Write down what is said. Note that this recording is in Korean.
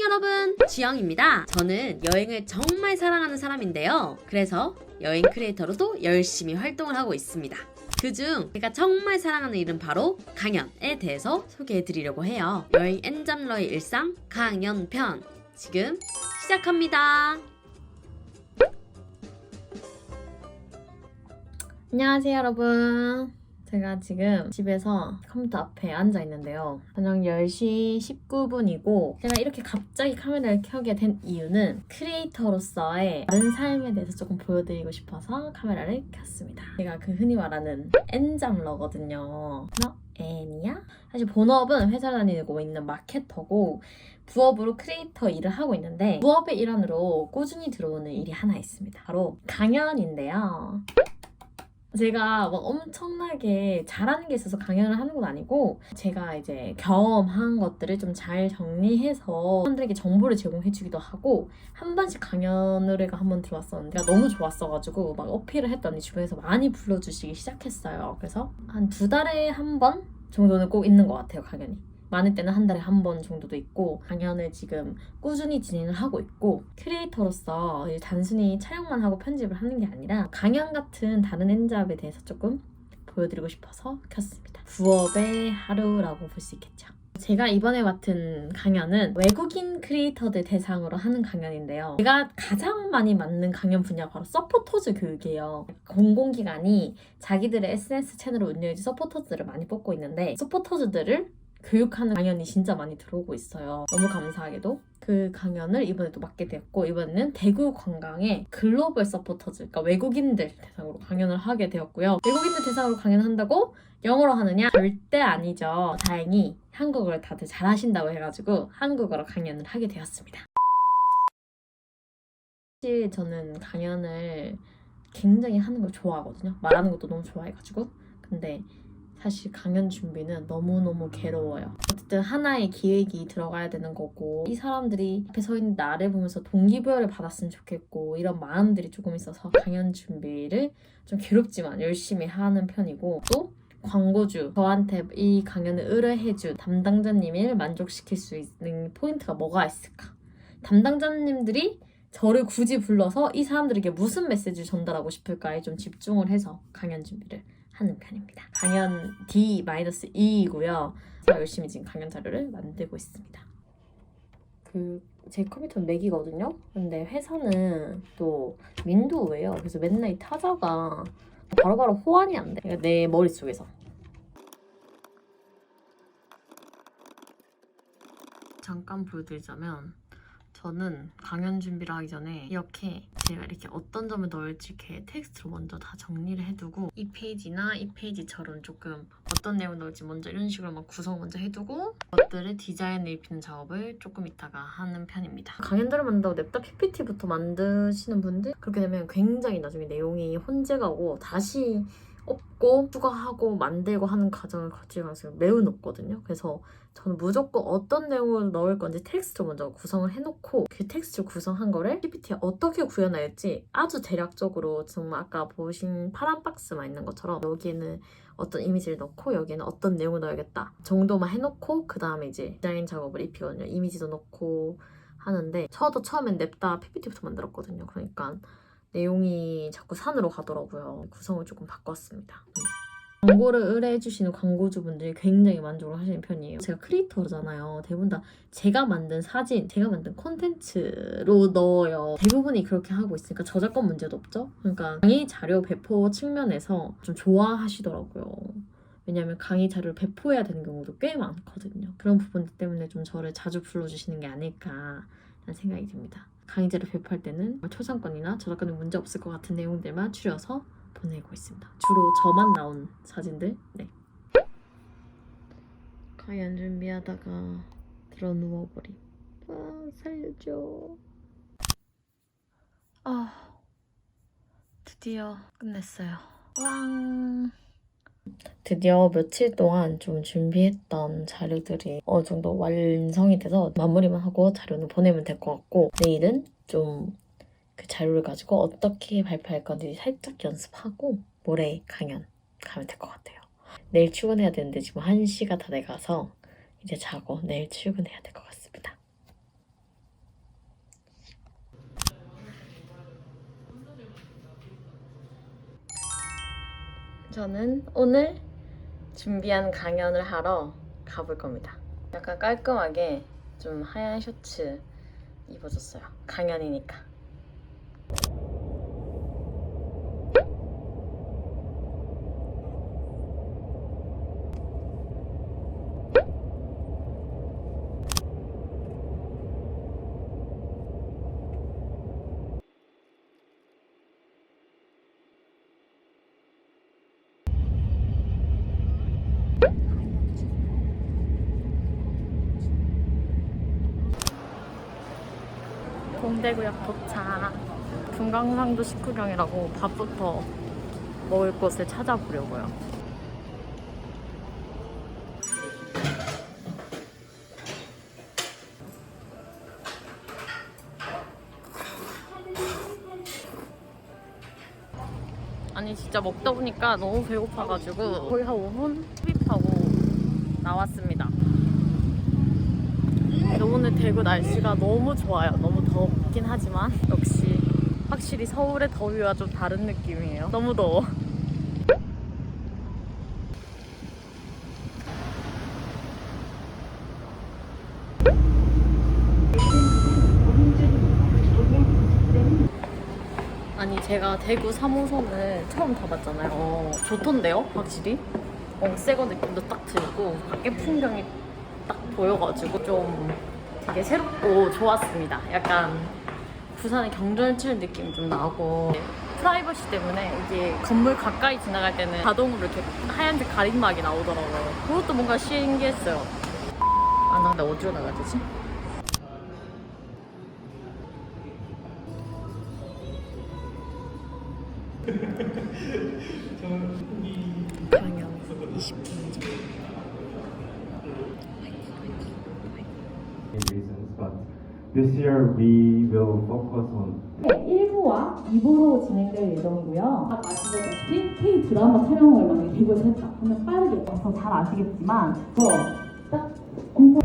여러분, 지영입니다. 저는 여행을 정말 사랑하는 사람인데요. 그래서 여행 크리에이터로도 열심히 활동을 하고 있습니다. 그중 제가 정말 사랑하는 일은 바로 강연에 대해서 소개해 드리려고 해요. 여행 엔잡러의 일상 강연편 지금 시작합니다. 안녕하세요 여러분. 제가 지금 집에서 컴퓨터 앞에 앉아 있는데요. 저녁 10시 19분이고 제가 이렇게 갑자기 카메라를 켜게 된 이유는 크리에이터로서의 다른 삶에 대해서 조금 보여드리고 싶어서 카메라를 켰습니다. 제가 그 흔히 말하는 엔잡러거든요. 너 애니야? 사실 본업은 회사 다니고 있는 마케터고 부업으로 크리에이터 일을 하고 있는데 부업의 일환으로 꾸준히 들어오는 일이 하나 있습니다. 바로 강연인데요. 제가 막 엄청나게 잘하는 게 있어서 강연을 하는 건 아니고 제가 이제 경험한 것들을 좀 잘 정리해서 사람들에게 정보를 제공해주기도 하고 한 번씩 강연을 한 번 들어왔었는데 너무 좋았어가지고 막 어필을 했더니 주변에서 많이 불러주시기 시작했어요. 그래서 한 2달에 한 번 정도는 꼭 있는 것 같아요, 강연이. 많을 때는 한 달에 한 번 정도도 있고 강연을 지금 꾸준히 진행을 하고 있고 크리에이터로서 단순히 촬영만 하고 편집을 하는 게 아니라 강연 같은 다른 엔잡에 대해서 조금 보여드리고 싶어서 켰습니다. 부업의 하루라고 볼 수 있겠죠. 제가 이번에 맡은 강연은 외국인 크리에이터들 대상으로 하는 강연인데요. 제가 가장 많이 맡는 강연 분야가 바로 서포터즈 교육이에요. 공공기관이 자기들의 SNS 채널을 운영해서 서포터즈들을 많이 뽑고 있는데 서포터즈들을 교육하는 강연이 진짜 많이 들어오고 있어요. 너무 감사하게도 그 강연을 이번에도 맡게 되었고 이번에는 대구 관광의 글로벌 서포터즈, 그러니까 외국인들 대상으로 강연을 하게 되었고요. 외국인들 대상으로 강연한다고 영어로 하느냐? 절대 아니죠. 다행히 한국어를 다들 잘하신다고 해가지고 한국어로 강연을 하게 되었습니다. 사실 저는 강연을 굉장히 하는 걸 좋아하거든요. 말하는 것도 너무 좋아해가지고. 근데 사실 강연 준비는 너무너무 괴로워요. 어쨌든 하나의 기획이 들어가야 되는 거고 이 사람들이 앞에 서 있는 나를 보면서 동기부여를 받았으면 좋겠고 이런 마음들이 조금 있어서 강연 준비를 좀 괴롭지만 열심히 하는 편이고 또 광고주, 저한테 이 강연을 의뢰해준 담당자님을 만족시킬 수 있는 포인트가 뭐가 있을까? 담당자님들이 저를 굳이 불러서 이 사람들에게 무슨 메시지를 전달하고 싶을까에 좀 집중을 해서 강연 준비를 하는 편입니다. 강연 D-2이고요. 제가 열심히 지금 강연 자료를 만들고 있습니다. 제 컴퓨터는 맥이거든요. 근데 회사는 또 윈도우예요. 그래서 맨날 이 타자가 바로바로 호환이 안 돼. 그러니까 내 머릿속에서. 잠깐 보여드리자면 저는 강연 준비를 하기 전에 이렇게 제가 이렇게 어떤 점을 넣을지 이렇게 텍스트로 먼저 다 정리를 해두고 이 페이지나 이 페이지처럼 조금 어떤 내용을 넣을지 먼저 이런 식으로 막 구성 먼저 해두고 것들을 디자인을 입히는 작업을 조금 이따가 하는 편입니다. 강연자를 만든다고 냅다 PPT부터 만드시는 분들 그렇게 되면 굉장히 나중에 내용이 혼재가고 다시 없고 추가하고 만들고 하는 과정을 거칠 가능성이 매우 높거든요. 그래서 저는 무조건 어떤 내용을 넣을 건지 텍스트를 먼저 구성을 해놓고 그 텍스트를 구성한 거를 PPT에 어떻게 구현할지 아주 대략적으로 정말 아까 보신 파란 박스만 있는 것처럼 여기에는 어떤 이미지를 넣고 여기에는 어떤 내용을 넣어야겠다 정도만 해놓고 그 다음에 이제 디자인 작업을 입히거든요. 이미지도 넣고 하는데 저도 처음엔 냅다 PPT부터 만들었거든요. 그러니까 내용이 자꾸 산으로 가더라고요. 구성을 조금 바꿨습니다. 광고를 의뢰해주시는 광고주분들이 굉장히 만족을 하시는 편이에요. 제가 크리에이터잖아요. 대부분 다 제가 만든 사진, 제가 만든 콘텐츠로 넣어요. 대부분이 그렇게 하고 있으니까 저작권 문제도 없죠. 그러니까 강의 자료 배포 측면에서 좀 좋아하시더라고요. 왜냐하면 강의 자료를 배포해야 되는 경우도 꽤 많거든요. 그런 부분 때문에 좀 저를 자주 불러주시는 게 아닐까 라는 생각이 듭니다. 강의자를 배포할 때는 초상권이나 저작권에 문제 없을 것 같은 내용들만 추려서 보내고 있습니다. 주로 저만 나온 사진들. 네. 강연 준비하다가 들어 누워버림. 살려줘. 드디어 끝냈어요. 왕. 드디어 며칠 동안 좀 준비했던 자료들이 어느 정도 완성이 돼서 마무리만 하고 자료는 보내면 될 것 같고 내일은 좀 그 자료를 가지고 어떻게 발표할 건지 살짝 연습하고 모레 강연 가면 될 것 같아요. 내일 출근해야 되는데 지금 1시가 다 돼가서 이제 자고 내일 출근해야 될 것 같습니다. 저는 오늘 준비한 강연을 하러 가볼 겁니다. 약간 깔끔하게 좀 하얀 셔츠 입어줬어요. 강연이니까. 동대구역 도착. 금강산도 식후경이라고 밥부터 먹을 곳을 찾아보려고요. 아니 진짜 먹다 보니까 너무 배고파가지고 거의 한 5분 투입하고 나왔습니다. 오늘 대구 날씨가 너무 좋아요. 너무 덥긴 하지만 역시 확실히 서울의 더위와 좀 다른 느낌이에요. 너무 더워. 아니 제가 대구 3호선을 처음 타봤잖아요. 좋던데요? 확실히? 새거 느낌도 딱 들고 밖에 풍경이 딱 보여가지고 좀 되게 새롭고 좋았습니다. 약간 부산의 경전철 느낌 좀 나고 프라이버시 때문에 이게 건물 가까이 지나갈 때는 자동으로 이렇게 하얀색 가림막이 나오더라고요. 그것도 뭔가 신기했어요. 아, 나 근데 어디로 나가야 되지? 강연 20분 전. reasons, but this year we will focus on 1부와 2부로 진행될 예정이고요. 아까 아시다시피 K 드라마 촬영을 만약에 대구에서 했다 하면 빠르게 더 잘 아시겠지만 딱 엄청